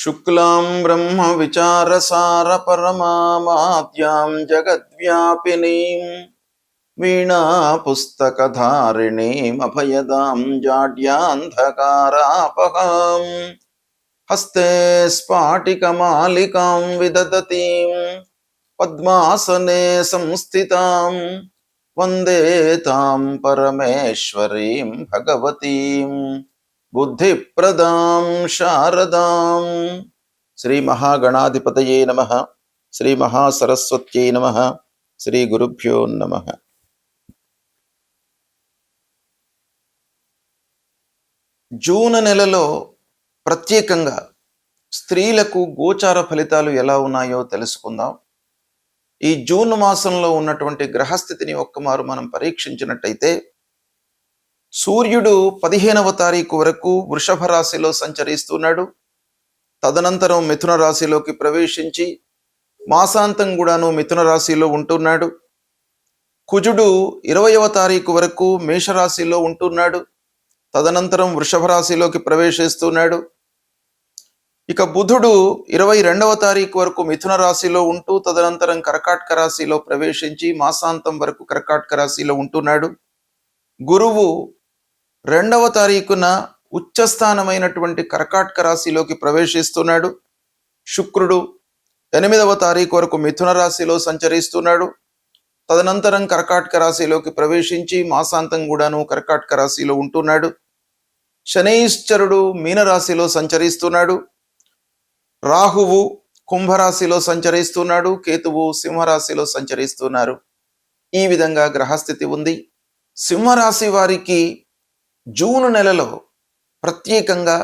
శుక్లాం బ్రహ్మ విచారసార పరమామాద్యాం జగద్వ్యాపినీం వీణా పుస్తకధారిణీం అభయదాం జాడ్యాంధకారాపహాం హస్తే స్ఫాటికమాలికాం విదదతీం పద్మాసనే సంస్థితాం వందే తాం పరమేశ్వరీం భగవతీం బుద్ధిప్రదాం శారదాం. శ్రీ మహాగణాధిపతయే నమః. శ్రీ మహాసరస్వత్యై నమః. శ్రీ గురుభ్యో నమః. జూన్ నెలలో ప్రత్యేకంగా స్త్రీలకు గోచార ఫలితాలు ఎలా ఉన్నాయో తెలుసుకుందాం. ఈ జూన్ మాసంలో ఉన్నటువంటి గ్రహస్థితిని ఒక్కమారు మనం పరీక్షించినట్టయితే సూర్యుడు 15వ తారీఖు వరకు వృషభ రాశిలో సంచరిస్తున్నాడు. తదనంతరం మిథున రాశిలోకి ప్రవేశించి మాసాంతం కూడాను మిథున రాశిలో ఉంటున్నాడు. కుజుడు 20వ తారీఖు వరకు మేషరాశిలో ఉంటున్నాడు. తదనంతరం వృషభ రాశిలోకి ప్రవేశిస్తున్నాడు. ఇక బుధుడు 22వ తారీఖు వరకు మిథున రాశిలో ఉంటూ తదనంతరం కర్కాటక రాశిలో ప్రవేశించి మాసాంతం వరకు కర్కాటక రాశిలో ఉంటున్నాడు. గురువు 2వ తారీఖున ఉచ్చస్థానమైనటువంటి కర్కాటక రాశిలోకి ప్రవేశిస్తున్నాడు. శుక్రుడు 8వ తారీఖు వరకు మిథున రాశిలో సంచరిస్తున్నాడు. తదనంతరం కర్కాటక రాశిలోకి ప్రవేశించి మాసాంతం కూడాను కర్కాటక రాశిలో ఉంటున్నాడు. శనైశ్చరుడు మీనరాశిలో సంచరిస్తున్నాడు. రాహువు కుంభరాశిలో సంచరిస్తున్నాడు. కేతువు సింహరాశిలో సంచరిస్తున్నారు. ఈ విధంగా గ్రహస్థితి ఉంది. సింహరాశి వారికి జూన్ నెలలో ప్రత్యేకంగా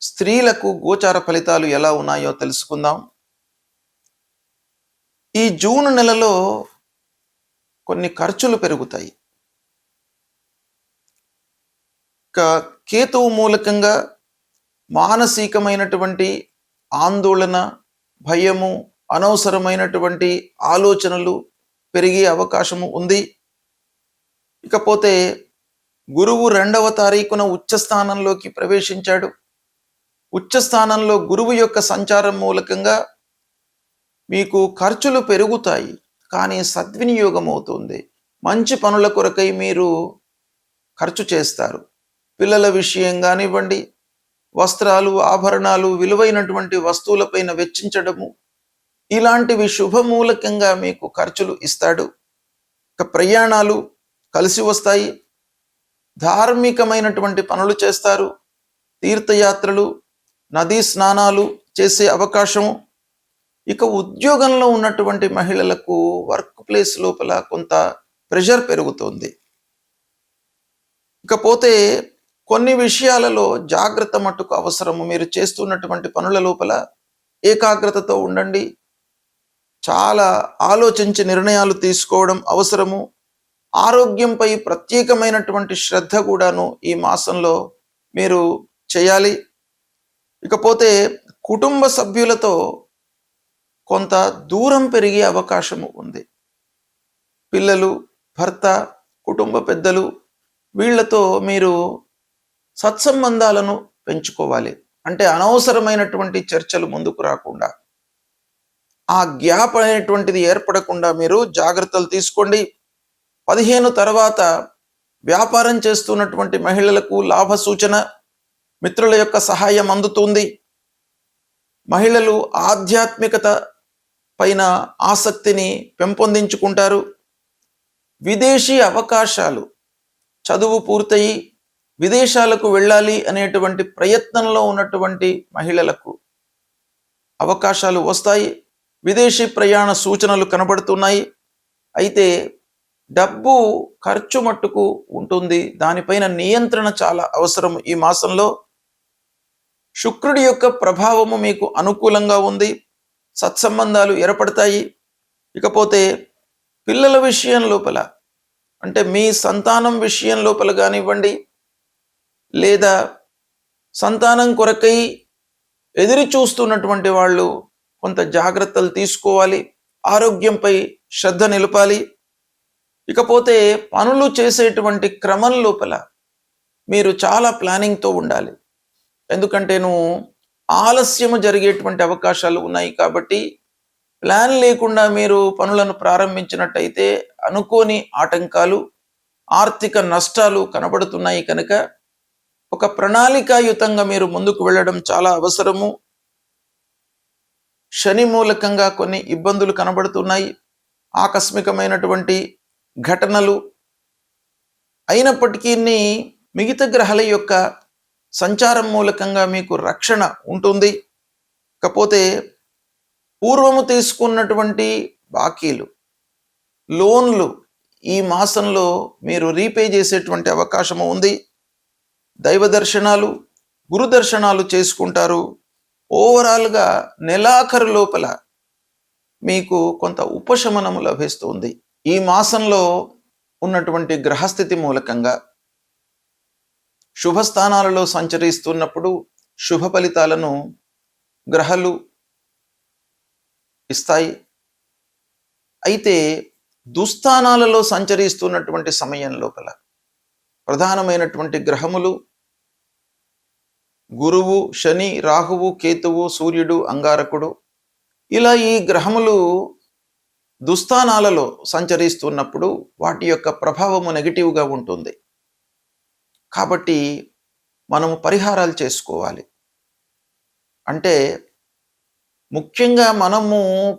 స్త్రీలకు గోచార ఫలితాలు ఎలా ఉన్నాయో తెలుసుకుందాం. ఈ జూన్ నెలలో కొన్ని ఖర్చులు పెరుగుతాయి. కేతువు మూలకంగా మానసికమైనటువంటి ఆందోళన, భయము, అనవసరమైనటువంటి ఆలోచనలు పెరిగే అవకాశము ఉంది. ఇకపోతే గురువు 2వ తారీఖున ఉచ్చస్థానంలోకి ప్రవేశించాడు. ఉచ్చస్థానంలో గురువు యొక్క సంచారం మూలకంగా మీకు ఖర్చులు పెరుగుతాయి, కానీ సద్వినియోగం అవుతుంది. మంచి పనుల కొరకై మీరు ఖర్చు చేస్తారు. పిల్లల విషయం కానివ్వండి, వస్త్రాలు, ఆభరణాలు, విలువైనటువంటి వస్తువులపైన వెచ్చించడము, ఇలాంటివి శుభమూలకంగా మీకు ఖర్చులు ఇస్తాడు. ఇక ప్రయాణాలు కలిసి వస్తాయి. ధార్మికమైనటువంటి పనులు చేస్తారు. తీర్థయాత్రలు, నదీ స్నానాలు చేసే అవకాశము. ఇక ఉద్యోగంలో ఉన్నటువంటి మహిళలకు వర్క్ ప్లేస్ లోపల కొంత ప్రెషర్ పెరుగుతుంది. ఇకపోతే కొన్ని విషయాలలో జాగ్రత్త మట్టుకు అవసరము. మీరు చేస్తున్నటువంటి పనుల లోపల ఏకాగ్రతతో ఉండండి. చాలా ఆలోచించి నిర్ణయాలు తీసుకోవడం అవసరము. ఆరోగ్యంపై ప్రత్యేకమైనటువంటి శ్రద్ధ కూడాను ఈ మాసంలో మీరు చేయాలి. ఇకపోతే కుటుంబ సభ్యులతో కొంత దూరం పెరిగే అవకాశము ఉంది. పిల్లలు, భర్త, కుటుంబ పెద్దలు, వీళ్లతో మీరు సత్సంబంధాలను పెంచుకోవాలి. అంటే అనవసరమైనటువంటి చర్చలు ముందుకు రాకుండా, ఆ గ్యాప్ అనేటువంటిది ఏర్పడకుండా మీరు జాగ్రత్తలు తీసుకోండి. 15 తర్వాత వ్యాపారం చేస్తున్నటువంటి మహిళలకు లాభ సూచన, మిత్రుల యొక్క సహాయం అందుతుంది. మహిళలు ఆధ్యాత్మికత పైన ఆసక్తిని పెంపొందించుకుంటారు. విదేశీ అవకాశాలు, చదువు పూర్తయి విదేశాలకు వెళ్ళాలి అనేటువంటి ప్రయత్నంలో ఉన్నటువంటి మహిళలకు అవకాశాలు వస్తాయి. విదేశీ ప్రయాణ సూచనలు కనబడుతున్నాయి. అయితే డబ్బు ఖర్చు మట్టుకు ఉంటుంది. దానిపైన నియంత్రణ చాలా అవసరం. ఈ మాసంలో శుక్రుడి యొక్క ప్రభావము మీకు అనుకూలంగా ఉంది. సత్సంబంధాలు ఏర్పడతాయి. ఇకపోతే పిల్లల విషయం లోపల, అంటే మీ సంతానం విషయం లోపల కానివ్వండి, లేదా సంతానం కొరకై ఎదురు చూస్తున్నటువంటి వాళ్ళు కొంత జాగ్రత్తలు తీసుకోవాలి. ఆరోగ్యంపై శ్రద్ధ నిలపాలి. ఇకపోతే పనులు చేసేటువంటి క్రమం లోపల మీరు చాలా ప్లానింగ్తో ఉండాలి. ఎందుకంటే ఆలస్యము జరిగేటువంటి అవకాశాలు ఉన్నాయి. కాబట్టి ప్లాన్ లేకుండా మీరు పనులను ప్రారంభించినట్టయితే అనుకోని ఆటంకాలు, ఆర్థిక నష్టాలు కనబడుతున్నాయి. కనుక ఒక ప్రణాళికాయుతంగా మీరు ముందుకు వెళ్ళడం చాలా అవసరము. శని మూలకంగా కొన్ని ఇబ్బందులు కనబడుతున్నాయి, ఆకస్మికమైనటువంటి ఘటనలు. అయినప్పటికీ మిగతా గ్రహాల యొక్క సంచారం మూలకంగా మీకు రక్షణ ఉంటుంది. కాకపోతే పూర్వము తీసుకున్నటువంటి బాకీలు, లోన్లు ఈ మాసంలో మీరు రీపే చేసేటువంటి అవకాశము ఉంది. దైవ దర్శనాలు, గురు దర్శనాలు చేసుకుంటారు. ఓవరాల్గా నెలాఖరు లోపల మీకు కొంత ఉపశమనము లభిస్తుంది. ఈ మాసంలో ఉన్నటువంటి గ్రహస్థితి మూలకంగా శుభస్థానాలలో సంచరిస్తున్నప్పుడు శుభ ఫలితాలను గ్రహాలు ఇస్తాయి. అయితే దుస్థానాలలో సంచరిస్తున్నటువంటి సమయం లోపల ప్రధానమైనటువంటి గ్రహములు గురువు, శని, రాహువు, కేతువు, సూర్యుడు, అంగారకుడు, ఇలా ఈ గ్రహములు దుస్థానాలలో సంచరిస్తున్నప్పుడు వాటి యొక్క ప్రభావము నెగిటివ్గా ఉంటుంది. కాబట్టి మనము పరిహారాలు చేసుకోవాలి. అంటే ముఖ్యంగా మనము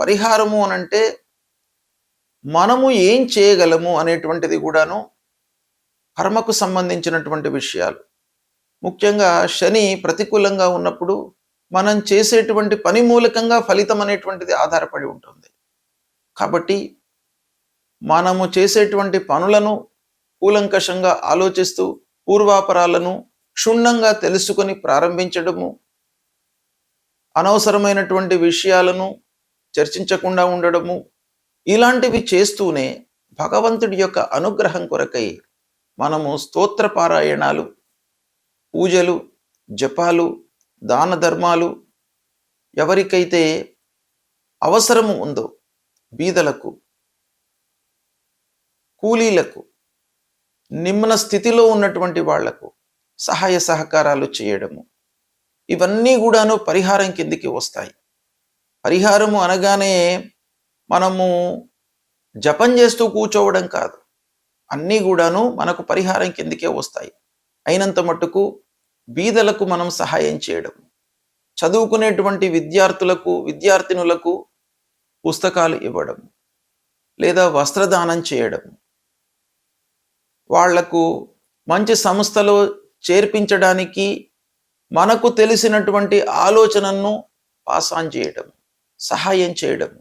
పరిహారము అనంటే మనము ఏం చేయగలము అనేటువంటిది కూడాను కర్మకు సంబంధించినటువంటి విషయాలు. ముఖ్యంగా శని ప్రతికూలంగా ఉన్నప్పుడు మనం చేసేటువంటి పని మూలకంగా ఫలితం అనేటువంటిది ఆధారపడి ఉంటుంది. కాబట్టి మనము చేసేటువంటి పనులను కూలంకషంగా ఆలోచిస్తూ పూర్వాపరాలను క్షుణ్ణంగా తెలుసుకొని ప్రారంభించడము, అనవసరమైనటువంటి విషయాలను చర్చించకుండా ఉండడము, ఇలాంటివి చేస్తూనే భగవంతుడి యొక్క అనుగ్రహం కొరకై మనము స్తోత్ర పారాయణాలు, పూజలు, జపాలు, దాన ధర్మాలు, ఎవరికైతే అవసరము ఉందో బీదలకు, కూలీలకు, నిమ్న స్థితిలో ఉన్నటువంటి వాళ్లకు సహాయ సహకారాలు చేయడము, ఇవన్నీ కూడాను పరిహారం కిందికి వస్తాయి. పరిహారము అనగానే మనము జపం చేస్తూ కూర్చోవడం కాదు, అన్నీ కూడాను మనకు పరిహారం కిందికే వస్తాయి. అయినంత మట్టుకు బీదలకు మనం సహాయం చేయడం, చదువుకునేటువంటి విద్యార్థులకు, విద్యార్థినులకు పుస్తకాలు ఇవ్వడం, లేదా వస్త్రదానం చేయడం, వాళ్లకు మంచి సంస్థలో చేర్పించడానికి మనకు తెలిసినటువంటి ఆలోచనను పాస్ ఆన్ చేయడం, సహాయం చేయడం,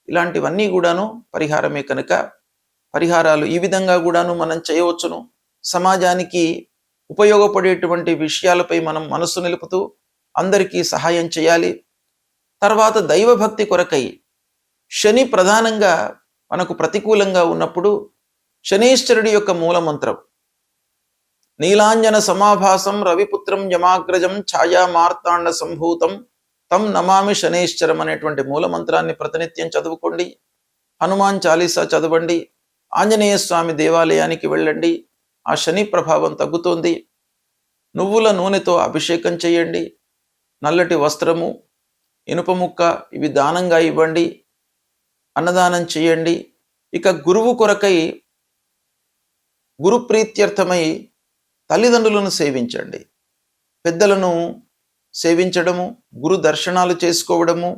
ఇలాంటివన్నీ కూడాను పరిహారమే. కనుక పరిహారాలు ఈ విధంగా కూడాను మనం చేయవచ్చును. సమాజానికి ఉపయోగపడేటువంటి విషయాలపై మనం మనస్సు నిలుపుతూ అందరికీ సహాయం చేయాలి. తర్వాత దైవభక్తి కొరకై శని ప్రధానంగా మనకు ప్రతికూలంగా ఉన్నప్పుడు శనీశ్వరుడి యొక్క మూలమంత్రం నీలాంజన సమాభాసం రవిపుత్రం యమాగ్రజం ఛాయా మార్తాండ సంభూతం తం నమామి శనైశ్చరం అనేటువంటి మూలమంత్రాన్ని ప్రతినిత్యం చదువుకోండి. హనుమాన్ చాలీసా చదవండి. ఆంజనేయ స్వామి దేవాలయానికి వెళ్ళండి, ఆ శని ప్రభావం తగ్గుతుంది. నువ్వుల నూనెతో అభిషేకం చేయండి. నల్లటి వస్త్రము, ఇనుప ముక్క ఇవి దానంగా ఇవ్వండి. అన్నదానం చేయండి. ఇక గురువు కొరకై, గురు ప్రీత్యర్థమై తల్లిదండ్రులను సేవించండి. పెద్దలను సేవించడము, గురు దర్శనాలు చేసుకోవడము,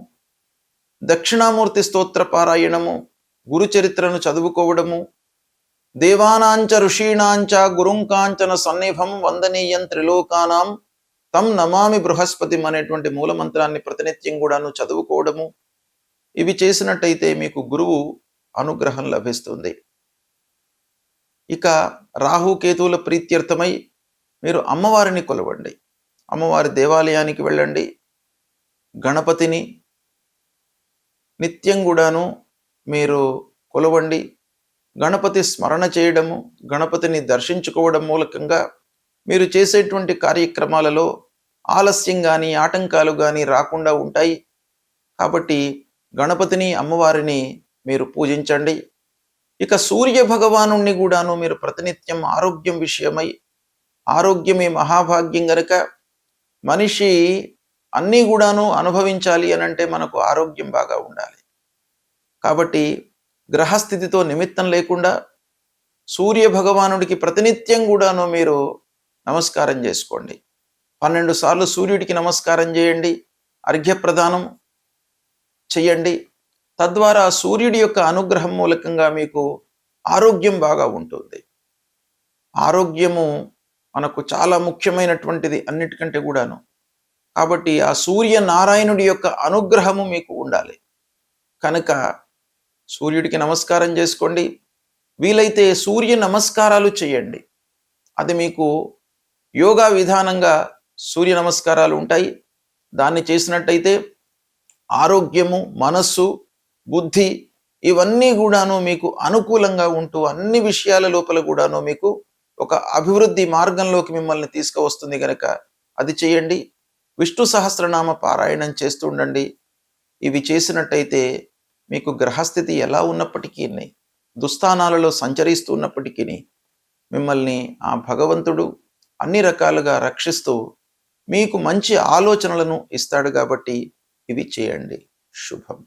దక్షిణామూర్తి స్తోత్ర పారాయణము, గురు చరిత్రను చదువుకోవడము, దేవానాంచ ఋషీణాంచ గురుంకాంచన సన్నిభం వందనీయం త్రిలోకానాం తం నమామి బృహస్పతి అనేటువంటి మూలమంత్రాన్ని ప్రతినిత్యం కూడాను చదువుకోవడము, ఇవి చేసినట్టయితే మీకు గురువు అనుగ్రహం లభిస్తుంది. ఇక రాహుకేతువుల ప్రీత్యర్థమై మీరు అమ్మవారిని కొలవండి. అమ్మవారి దేవాలయానికి వెళ్ళండి. గణపతిని నిత్యం కూడాను మీరు కొలవండి. గణపతి స్మరణ చేయడము, గణపతిని దర్శించుకోవడం మూలకంగా మీరు చేసేటువంటి కార్యక్రమాలలో ఆలస్యం కానీ ఆటంకాలు కానీ రాకుండా ఉంటాయి. కాబట్టి గణపతిని, అమ్మవారిని మీరు పూజించండి. ఇక సూర్య భగవానుణ్ణి కూడాను మీరు ప్రతినిత్యం ఆరోగ్యం విషయమై, ఆరోగ్యమే మహాభాగ్యం గనుక మనిషి అన్నీ కూడాను అనుభవించాలి అని అంటే మనకు ఆరోగ్యం బాగా ఉండాలి. కాబట్టి గ్రహస్థితితో నిమిత్తం లేకుండా సూర్య భగవానుడికి ప్రతినిత్యం కూడాను మీరు నమస్కారం చేసుకోండి. 12 సార్లు సూర్యుడికి నమస్కారం చేయండి, అర్ఘ్యప్రదానం చెయ్యండి. తద్వారా సూర్యుడి యొక్క అనుగ్రహం మూలకంగా మీకు ఆరోగ్యం బాగా ఉంటుంది. ఆరోగ్యము మనకు చాలా ముఖ్యమైనటువంటిది అన్నిటికంటే కూడాను. కాబట్టి ఆ సూర్య నారాయణుడి యొక్క అనుగ్రహము మీకు ఉండాలి. కనుక సూర్యుడికి నమస్కారం చేసుకోండి. వీలైతే సూర్య నమస్కారాలు చేయండి. అది మీకు యోగా విధానంగా సూర్య నమస్కారాలు ఉంటాయి. దాన్ని చేసినట్టయితే ఆరోగ్యము, మనస్సు, బుద్ధి ఇవన్నీ కూడాను మీకు అనుకూలంగా ఉంటూ అన్ని విషయాల లోపల కూడాను మీకు ఒక అభివృద్ధి మార్గంలోకి మిమ్మల్ని తీసుకువస్తుంది. కనుక అది చేయండి. విష్ణు సహస్రనామ పారాయణం చేస్తూ ఉండండి. ఇవి చేసినట్టయితే మీకు గ్రహస్థితి ఎలా ఉన్నప్పటికీ, దుస్థానాలలో సంచరిస్తూ ఉన్నప్పటికీ మిమ్మల్ని ఆ భగవంతుడు అన్ని రకాలుగా రక్షిస్తూ మీకు మంచి ఆలోచనలను ఇస్తాడు. కాబట్టి ఇవి చేయండి. శుభం.